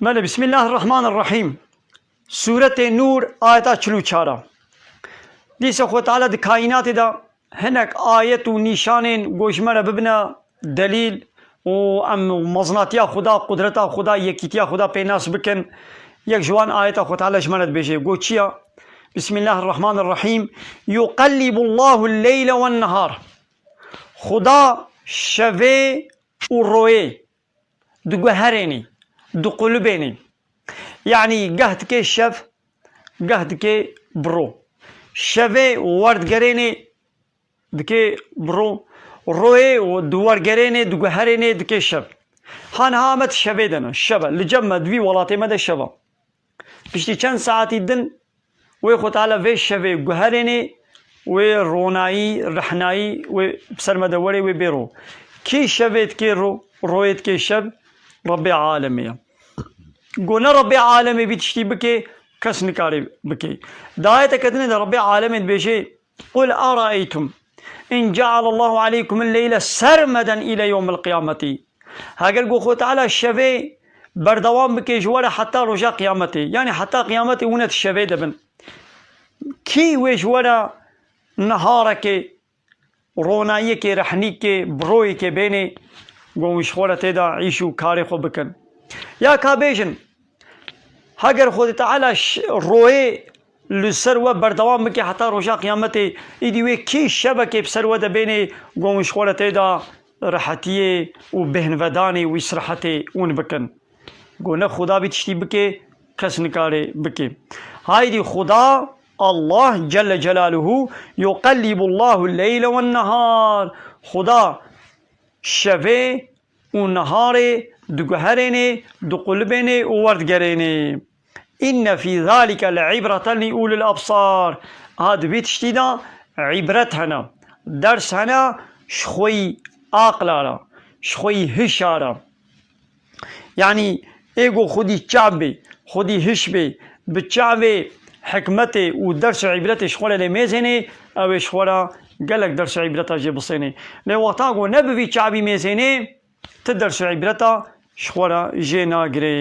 بله بسم الله الرحمن الرحیم. سورة نور آیتا 44. دیسا خود تعالی دی کائنات دا هنک آیت و نشان گوشمره ببنه دلیل و مزناتیا خدا، قدرتا خدا، یکیتیا خدا پیناس بکن. یک جوان آیتا خود تعالی شمرد بشه گو چیا؟ بسم الله الرحمن الرحیم. یقلب الله اللیل والنهار. خدا شوه و روی دو گوهرینی دو قلوبینی، یعنی قهد که شف قهد که برو، شوه وردگرینی دکه برو، روی و دوارگرینی دو گوهرینی دکه شف. هان هامت شوه دنه شبه لجمع دوی ولاتی مده شبه پشتی چند ساعتی دن وی خود تعالی وی شوه گوهرینی وی رونایی رحنایی وی بسر مدوری وی بیرو. کی شوید که رو رویت که شب رب عالمیه. گونه رب عالمی بیتشتی بکی کس نکاری بکی. دایت کتنه در رب عالمی بیشه قل ارائیتم ان جعل الله علیکم اللیل سرمدا الى یوم القیامتی. اگر گو خود تعالی شوه بردوام بکی جواره حتی رجا قیامتی، یعنی حتی قیامتی اونت شوه دبن. کی وی جواره نهاره که رونایی که رحنی که بروی که بینی گوش خورت دا عیشو کاری خو بکن. یا کابیجن اگر خود تعالی روی لسر و بردوام بکی حتی روشا قیامتی ایدیوی کی شبکه بسر و دا بینی گوش خورت دا راحتیه و بهن ودانی و اسرحتی اون بکن. گونه خدا بیتشتی بکی کس نکاری بکی. های دی خدا الله جل جلاله يقلب الله الليل والنهار. خدا شوه و نهار دو گوهرینی دو قلبینی و وردگرینی. إن في ذلك لعبرة لأولي الأبصار. هاد بیتشتی دا عبرت هنا درس هنا شخوی عقلارا شخوی هشارا. يعني ایگو خودی چعبی خودی هشبی بچعبی حکمت و درس عبرت شخوره لمیزینی او شخوره گلک درس عبرتا جه بسینی لوقتا گو نبوی چعبی میزینی تدرس عبرتا شخوره جه ناگری.